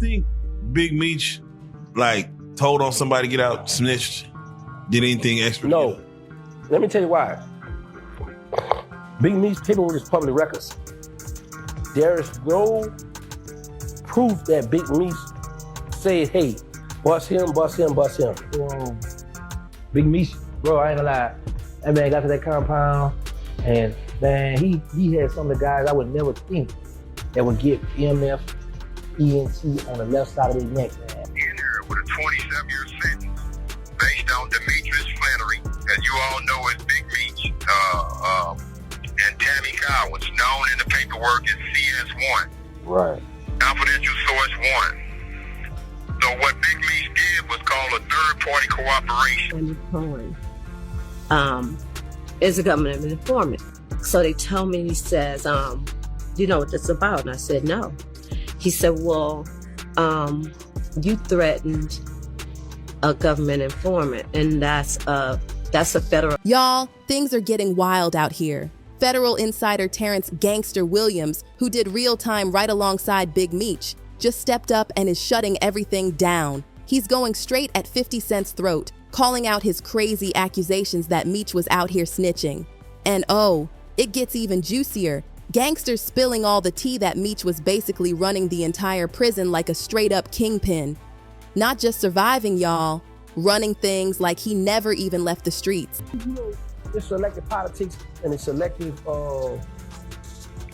think Big Meech, like, told on somebody to get out, snitched, did anything extra? No. Let me tell you why. Big Meech paperwork is public records. There is no proof that Big Meech said, hey, bust him, bust him, bust him. Big Meech, bro, I ain't gonna lie. That man got to that compound and man, he had some of the guys I would never think that would get EMF, ENT on the left side of their neck, man. In there with a 27-year sentence based on Demetrius Flannery, as you all know as Big Meech, and Tammy Cowens, known in the paperwork as CS1. Right. Confidential source 1. So what Big Meech did was called a third-party cooperation. Cohen is a government informant. So they tell me, he says, you know what this is about? And I said, no. He said, well, you threatened a government informant, and that's a federal. Y'all, things are getting wild out here. Federal insider Terrence Gangster Williams, who did real time right alongside Big Meech, just stepped up and is shutting everything down. He's going straight at 50 Cent's throat, calling out his crazy accusations that Meech was out here snitching. And oh, it gets even juicier. Gangsters spilling all the tea that Meech was basically running the entire prison like a straight-up kingpin. Not just surviving, y'all, running things like he never even left the streets. You know, it's selective politics and it's selective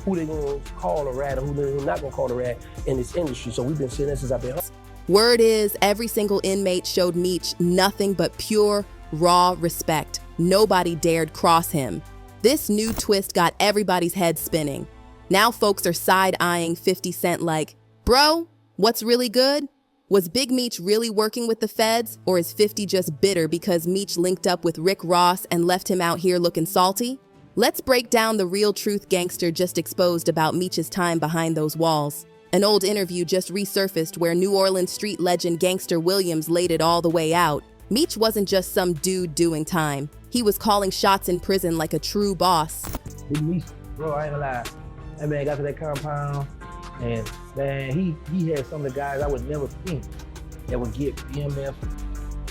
who they gonna call a rat or who they not gonna call a rat in this industry. So we've been seeing this since I've been home. Word is, every single inmate showed Meech nothing but pure, raw respect. Nobody dared cross him. This new twist got everybody's head spinning. Now folks are side-eyeing 50 Cent like, bro, what's really good? Was Big Meech really working with the feds, or is 50 just bitter because Meech linked up with Rick Ross and left him out here looking salty? Let's break down the real truth Gangster just exposed about Meech's time behind those walls. An old interview just resurfaced where New Orleans street legend Gangster Williams laid it all the way out. Meech wasn't just some dude doing time. He was calling shots in prison like a true boss. Big Meech, bro, I ain't gonna lie. That man got to that compound and man, he had some of the guys I would never think that would get EMF,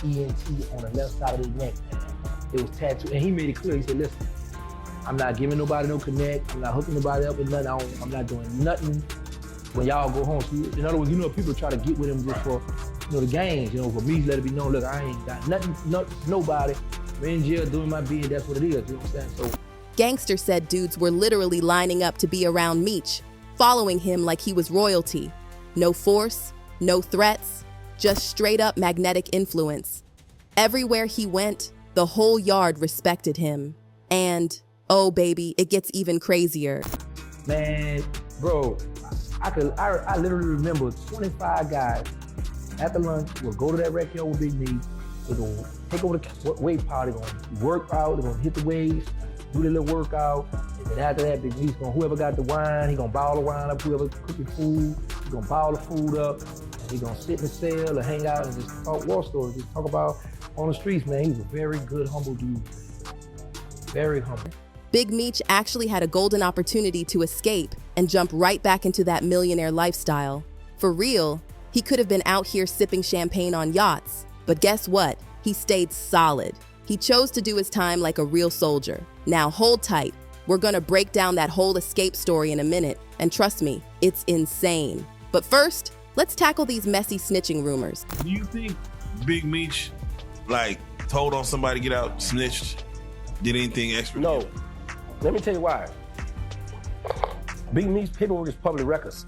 ENT on the left side of their neck. It was tattooed, and he made it clear. He said, listen, I'm not giving nobody no connect. I'm not hooking nobody up with nothing. I'm not doing nothing when y'all go home. So, in other words, you know, people try to get with him just for, you know, the games. You know, for me, let it be known, look, I ain't got nothing, nobody. I'm in jail doing my bid, that's what it is, you know what I'm saying? So, Gangster said dudes were literally lining up to be around Meech, following him like he was royalty. No force, no threats, just straight up magnetic influence. Everywhere he went, the whole yard respected him. And, oh baby, it gets even crazier. Man, bro, I literally remember 25 guys after lunch will go to that rec yard with Big Meech. They're gonna take over the weight power, they're gonna work out, they're gonna hit the weights, do their little workout, and then after that, Big Meech gonna, whoever got the wine, he gonna bottle the wine up, whoever cooking food, he gonna bottle the food up, and he gonna sit in the cell or hang out and just talk war stories, just talk about on the streets, man. He was a very good, humble dude. Very humble. Big Meech actually had a golden opportunity to escape and jump right back into that millionaire lifestyle. For real, he could have been out here sipping champagne on yachts, but guess what? He stayed solid. He chose to do his time like a real soldier. Now hold tight. We're gonna break down that whole escape story in a minute, and trust me, it's insane. But first, let's tackle these messy snitching rumors. Do you think Big Meech, like, told on somebody to get out, snitched, did anything extra? No. Let me tell you why. Big Meech paperwork is public records.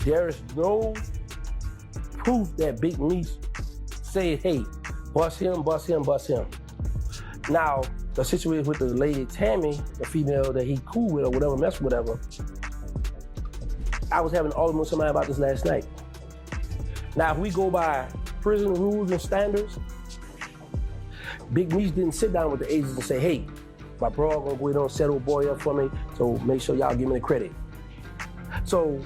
There is no proof that Big Meech said, hey, bust him, bust him, bust him. Now, the situation with the lady Tammy, the female that he cool with or whatever, mess with whatever, I was having an argument with somebody about this last night. Now, if we go by prison rules and standards, Big Meech didn't sit down with the agents and say, hey, my bro gonna go ahead and settle a boy up for me, so make sure y'all give me the credit. So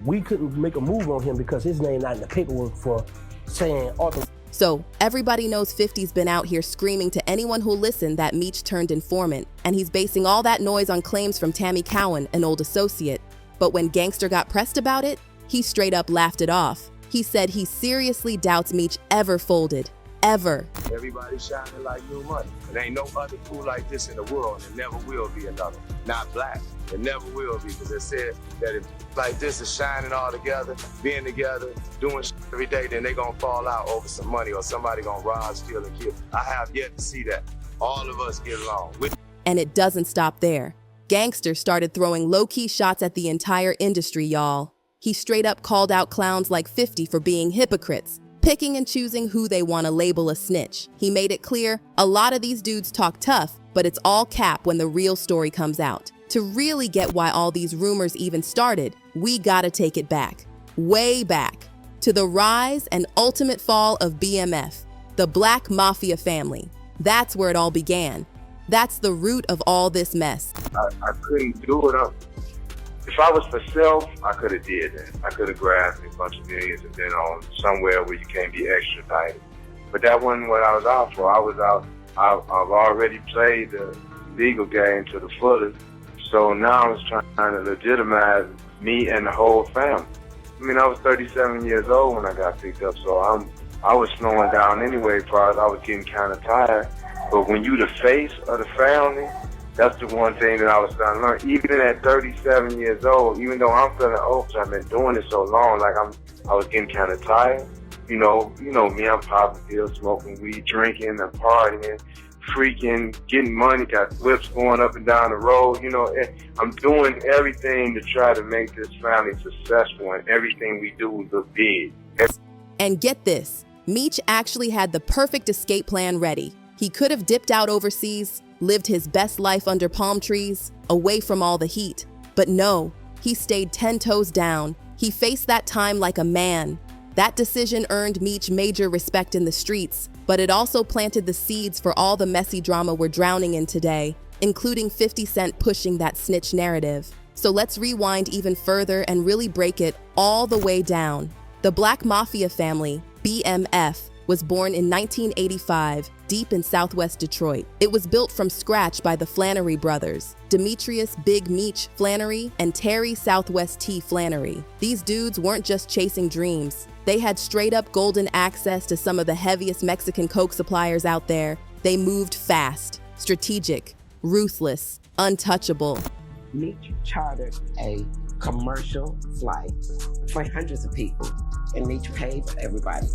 we couldn't make a move on him because his name not in the paperwork for saying author. So everybody knows 50's been out here screaming to anyone who'll listen that Meech turned informant, and he's basing all that noise on claims from Tammy Cowan, an old associate. But when Gangster got pressed about it, he straight up laughed it off. He said he seriously doubts Meech ever folded. Ever. Everybody shining like new money. There ain't no other fool like this in the world, and there never will be another. Not black. It never will be, because it said that if like this is shining all together, being together, doing shit every day, then they gonna fall out over some money or somebody gonna rob, steal, and kill. I have yet to see that. All of us get along. And it doesn't stop there. Gangster started throwing low-key shots at the entire industry, y'all. He straight up called out clowns like 50 for being hypocrites, picking and choosing who they want to label a snitch. He made it clear, a lot of these dudes talk tough, but it's all cap when the real story comes out. To really get why all these rumors even started, we gotta take it back, way back, to the rise and ultimate fall of BMF, the Black Mafia family. That's where it all began. That's the root of all this mess. I couldn't do it. If I was for self, I could have did that. I could have grabbed a bunch of millions and been on somewhere where you can't be extradited. But that wasn't what I was out for. I've already played the legal game to the fullest. So now I was trying to legitimize me and the whole family. I mean, I was 37 years old when I got picked up, so I was slowing down anyway, because I was getting kind of tired. But when you the face of the family, that's the one thing that I was starting to learn. Even at 37 years old, even though I'm feeling old, I've been doing it so long, like I was getting kind of tired. You know me, I'm popping pills, smoking weed, drinking, and partying, freaking, getting money, got whips going up and down the road. I'm doing everything to try to make this family successful, and everything we do look big. And get this, Meech actually had the perfect escape plan ready. He could have dipped out overseas, lived his best life under palm trees, away from all the heat. But no, he stayed 10 toes down. He faced that time like a man. That decision earned Meech major respect in the streets, but it also planted the seeds for all the messy drama we're drowning in today, including 50 Cent pushing that snitch narrative. So let's rewind even further and really break it all the way down. The Black Mafia family, BMF, was born in 1985, deep in Southwest Detroit. It was built from scratch by the Flannery brothers, Demetrius Big Meech Flannery and Terry Southwest T Flannery. These dudes weren't just chasing dreams. They had straight up golden access to some of the heaviest Mexican coke suppliers out there. They moved fast, strategic, ruthless, untouchable. Meech chartered a commercial flight for hundreds of people, and Meech paid for everybody.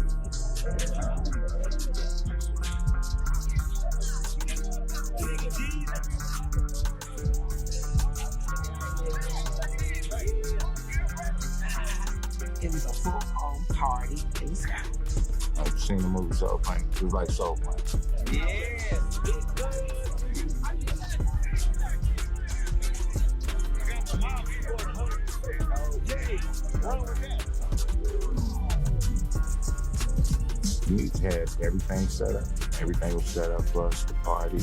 It was a full-on party in the sky. I've seen the movie Soul Plane. It was like Soul Plane. Yeah. Meech had everything set up. Everything was set up for us to party.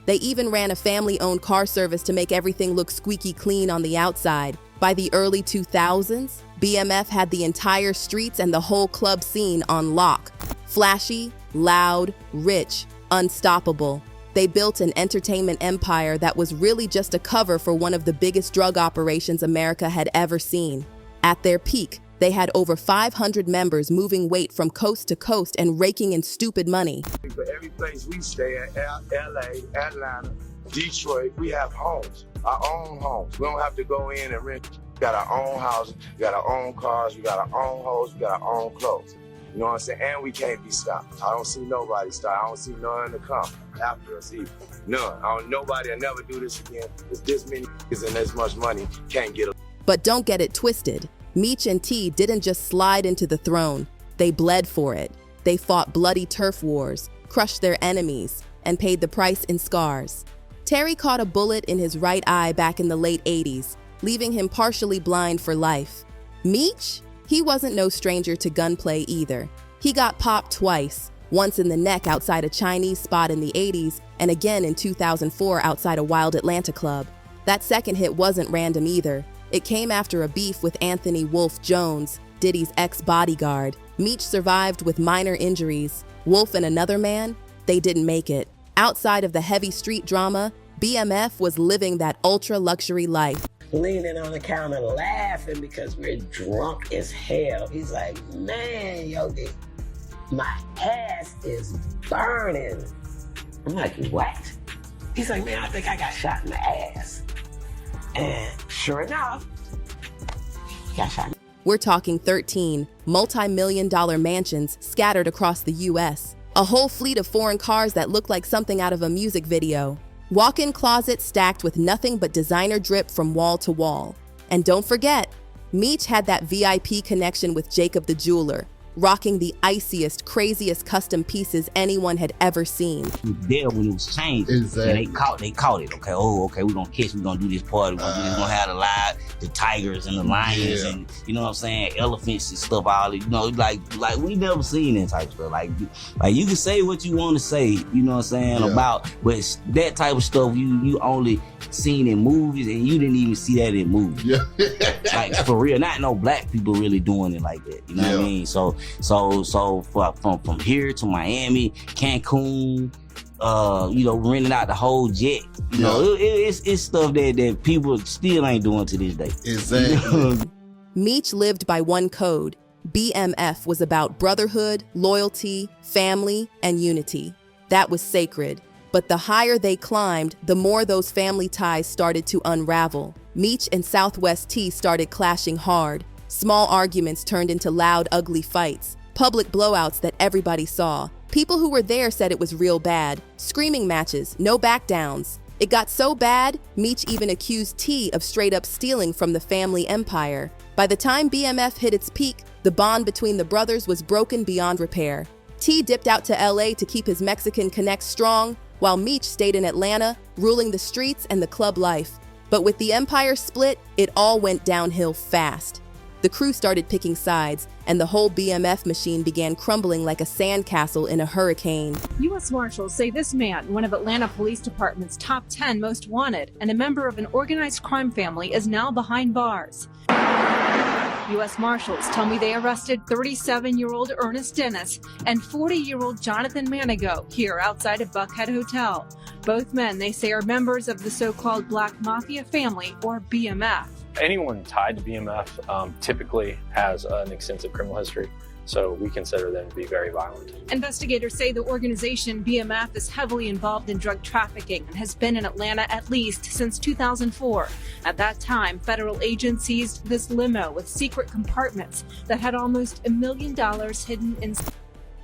They even ran a family-owned car service to make everything look squeaky clean on the outside. By the early 2000s, BMF had the entire streets and the whole club scene on lock. Flashy, loud, rich, unstoppable. They built an entertainment empire that was really just a cover for one of the biggest drug operations America had ever seen. At their peak, they had over 500 members moving weight from coast to coast and raking in stupid money. For every place we stay at, LA, Atlanta, Detroit, we have homes, our own homes. We don't have to go in and rent. We got our own houses, we got our own cars, we got our own hoes, we got our own clothes. You know what I'm saying? And we can't be stopped. I don't see nobody stop. I don't see none to come after us either. None. Nobody will never do this again. There's this many niggas and this much money can't get. But don't get it twisted. Meech and T didn't just slide into the throne. They bled for it. They fought bloody turf wars, crushed their enemies, and paid the price in scars. Terry caught a bullet in his right eye back in the late 80s, leaving him partially blind for life. Meech? He wasn't no stranger to gunplay either. He got popped twice, once in the neck outside a Chinese spot in the 80s, and again in 2004 outside a wild Atlanta club. That second hit wasn't random either. It came after a beef with Anthony Wolf Jones, Diddy's ex-bodyguard. Meech survived with minor injuries. Wolf and another man, they didn't make it. Outside of the heavy street drama, BMF was living that ultra-luxury life. Leaning on the counter laughing because we're drunk as hell. He's like, man, Yogi, my ass is burning. I'm like, what? He's like, man, I think I got shot in the ass. And sure enough, he got shot. We're talking 13 multi-million-dollar mansions scattered across the U.S. A whole fleet of foreign cars that look like something out of a music video. Walk-in closets stacked with nothing but designer drip from wall to wall. And don't forget, Meech had that VIP connection with Jacob the jeweler, rocking the iciest, craziest custom pieces anyone had ever seen. There when it was changed, Exactly. and they caught it. Okay, we're gonna do this party. We're gonna have the tigers and the lions and you know what I'm saying, elephants and stuff. All you know, like we never seen that type of stuff. Like you can say what you want to say, you know what I'm saying about, but that type of stuff you only seen in movies, and you didn't even see that in movies. Yeah. Like for real, not no black people really doing it like that. You know what I mean? So from here to Miami, Cancun, renting out the whole jet. You know, it's stuff that people still ain't doing to this day. Exactly. Meech lived by one code. BMF was about brotherhood, loyalty, family, and unity. That was sacred. But the higher they climbed, the more those family ties started to unravel. Meech and Southwest T started clashing hard. Small arguments turned into loud, ugly fights. Public blowouts that everybody saw. People who were there said it was real bad. Screaming matches, no backdowns. It got so bad, Meech even accused T of straight up stealing from the family empire. By the time BMF hit its peak, the bond between the brothers was broken beyond repair. T dipped out to LA to keep his Mexican connect strong, while Meech stayed in Atlanta, ruling the streets and the club life. But with the empire split, it all went downhill fast. The crew started picking sides, and the whole BMF machine began crumbling like a sandcastle in a hurricane. U.S. Marshals say this man, one of Atlanta Police Department's top 10 most wanted, and a member of an organized crime family, is now behind bars. U.S. Marshals tell me they arrested 37-year-old Ernest Dennis and 40-year-old Jonathan Manigo here outside of Buckhead Hotel. Both men, they say, are members of the so-called Black Mafia family, or BMF. Anyone tied to BMF typically has an extensive criminal history, so we consider them to be very violent. Investigators say the organization BMF is heavily involved in drug trafficking and has been in Atlanta at least since 2004. At that time, federal agents seized this limo with secret compartments that had almost $1 million hidden inside.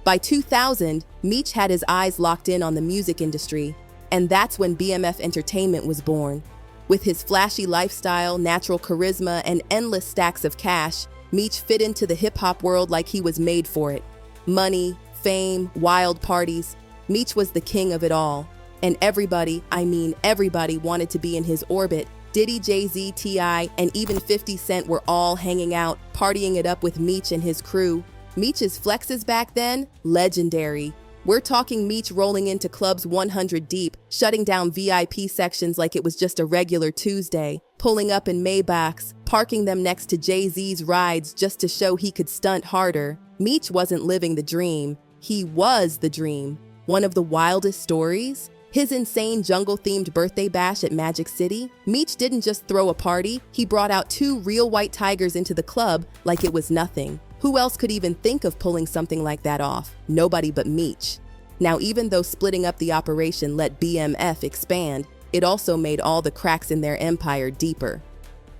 By 2000, Meech had his eyes locked in on the music industry, and that's when BMF Entertainment was born. With his flashy lifestyle, natural charisma, and endless stacks of cash, Meech fit into the hip-hop world like he was made for it. Money, fame, wild parties. Meech was the king of it all. And everybody, I mean everybody, wanted to be in his orbit. Diddy, Jay-Z, T.I., and even 50 Cent were all hanging out, partying it up with Meech and his crew. Meech's flexes back then, legendary. We're talking Meech rolling into clubs 100 deep, shutting down VIP sections like it was just a regular Tuesday, pulling up in Maybachs, parking them next to Jay-Z's rides just to show he could stunt harder. Meech wasn't living the dream. He was the dream. One of the wildest stories? His insane jungle-themed birthday bash at Magic City? Meech didn't just throw a party, he brought out 2 real white tigers into the club like it was nothing. Who else could even think of pulling something like that off? Nobody but Meech. Now, even though splitting up the operation let BMF expand, it also made all the cracks in their empire deeper.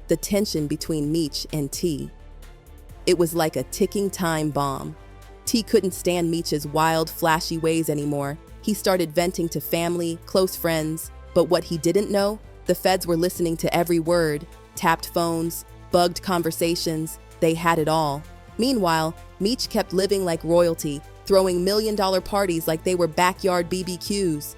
The tension between Meech and T. It was like a ticking time bomb. T couldn't stand Meech's wild, flashy ways anymore. He started venting to family, close friends. But what he didn't know, the feds were listening to every word. Tapped phones, bugged conversations, they had it all. Meanwhile, Meech kept living like royalty, throwing $1 million parties like they were backyard BBQs.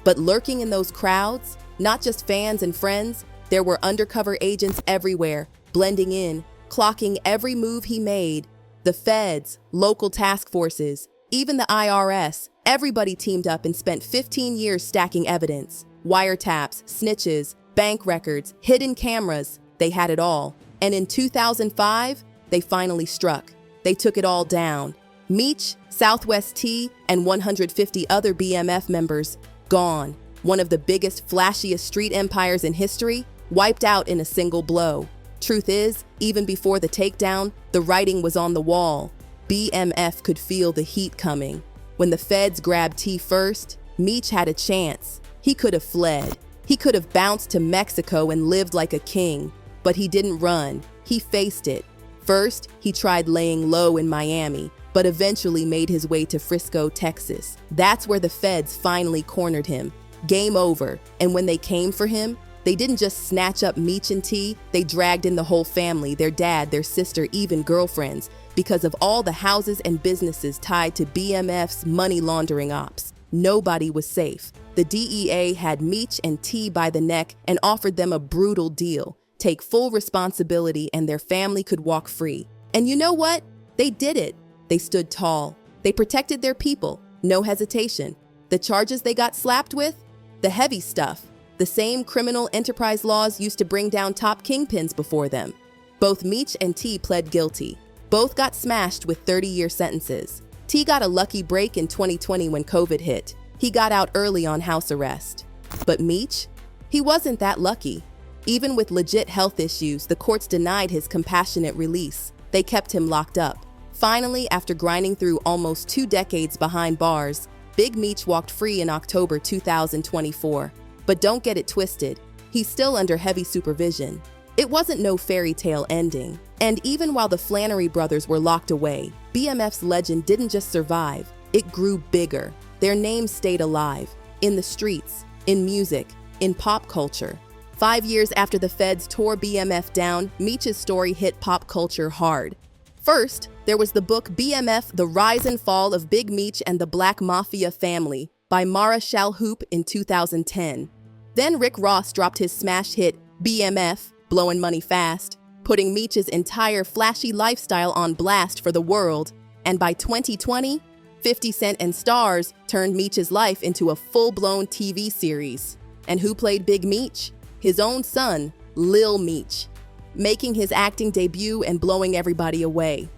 But lurking in those crowds, not just fans and friends, there were undercover agents everywhere, blending in, clocking every move he made. The feds, local task forces, even the IRS, everybody teamed up and spent 15 years stacking evidence. Wiretaps, snitches, bank records, hidden cameras, they had it all. And in 2005, they finally struck. They took it all down. Meech, Southwest T, and 150 other BMF members, gone. one of the biggest, flashiest street empires in history, wiped out in a single blow. Truth is, even before the takedown, the writing was on the wall. BMF could feel the heat coming. When the feds grabbed T first, Meech had a chance. He could have fled. He could have bounced to Mexico and lived like a king. But he didn't run. He faced it. First, he tried laying low in Miami, but eventually made his way to Frisco, Texas. That's where the feds finally cornered him. Game over. And when they came for him, they didn't just snatch up Meech and T, they dragged in the whole family, their dad, their sister, even girlfriends, because of all the houses and businesses tied to BMF's money laundering ops. Nobody was safe. The DEA had Meech and T by the neck and offered them a brutal deal. Take full responsibility and their family could walk free. And you know what? They did it. They stood tall. They protected their people. No hesitation. The charges they got slapped with? The heavy stuff. The same criminal enterprise laws used to bring down top kingpins before them. Both Meech and T pled guilty. Both got smashed with 30-year sentences. T got a lucky break in 2020 when COVID hit. He got out early on house arrest. But Meech? He wasn't that lucky. Even with legit health issues, the courts denied his compassionate release. They kept him locked up. Finally, after grinding through almost 2 decades behind bars, Big Meech walked free in October 2024. But don't get it twisted, he's still under heavy supervision. It wasn't no fairy tale ending. And even while the Flannery brothers were locked away, BMF's legend didn't just survive, it grew bigger. Their names stayed alive, in the streets, in music, in pop culture. 5 years after the feds tore BMF down, Meech's story hit pop culture hard. First, there was the book BMF, The Rise and Fall of Big Meech and the Black Mafia Family by Mara Shalhoub in 2010. Then Rick Ross dropped his smash hit, BMF, Blowing Money Fast, putting Meech's entire flashy lifestyle on blast for the world. And by 2020, 50 Cent and Stars turned Meech's life into a full-blown TV series. And who played Big Meech? His own son, Lil Meech, making his acting debut and blowing everybody away.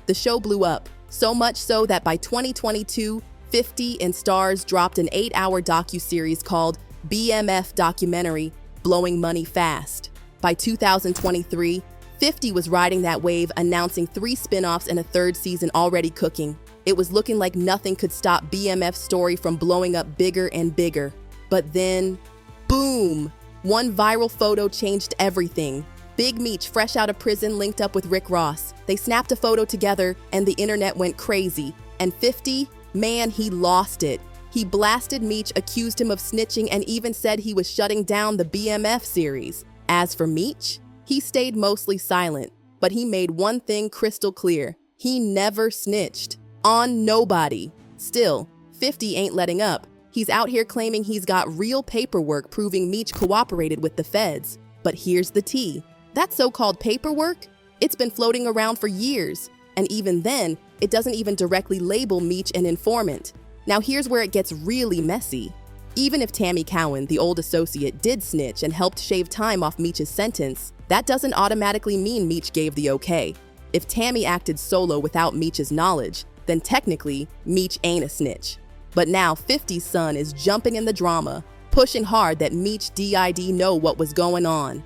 The show blew up, so much so that by 2022, 50 and Stars dropped an 8-hour docuseries called BMF Documentary, Blowing Money Fast. By 2023, 50 was riding that wave, announcing 3 spin-offs and a 3rd season already cooking. It was looking like nothing could stop BMF's story from blowing up bigger and bigger. But then, boom! One viral photo changed everything. Big Meech, fresh out of prison, linked up with Rick Ross. They snapped a photo together and the internet went crazy. And 50, man, he lost it. He blasted Meech, accused him of snitching, and even said he was shutting down the BMF series. As for Meech, he stayed mostly silent, but he made one thing crystal clear. He never snitched. On nobody. Still, 50 ain't letting up. He's out here claiming he's got real paperwork proving Meech cooperated with the feds. But here's the tea. That so-called paperwork? It's been floating around for years. And even then, it doesn't even directly label Meech an informant. Now here's where it gets really messy. Even if Tammy Cowan, the old associate, did snitch and helped shave time off Meech's sentence, that doesn't automatically mean Meech gave the okay. If Tammy acted solo without Meech's knowledge, then technically, Meech ain't a snitch. But now 50's son is jumping in the drama, pushing hard that Meech DID know what was going on.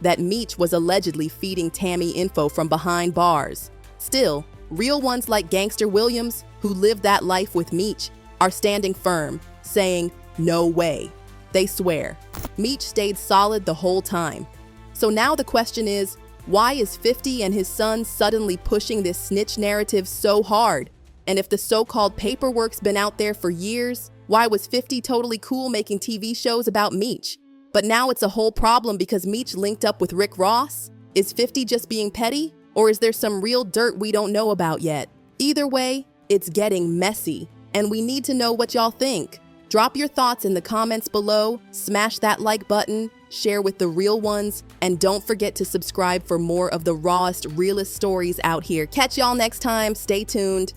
That Meech was allegedly feeding Tammy info from behind bars. Still, real ones like Gangster Williams, who lived that life with Meech, are standing firm, saying, no way. They swear. Meech stayed solid the whole time. So now the question is, why is 50 and his son suddenly pushing this snitch narrative so hard? And if the so-called paperwork's been out there for years, why was 50 totally cool making TV shows about Meech? But now it's a whole problem because Meech linked up with Rick Ross? Is 50 just being petty? Or is there some real dirt we don't know about yet? Either way, it's getting messy, and we need to know what y'all think. Drop your thoughts in the comments below, smash that like button, share with the real ones, and don't forget to subscribe for more of the rawest, realest stories out here. Catch y'all next time. Stay tuned.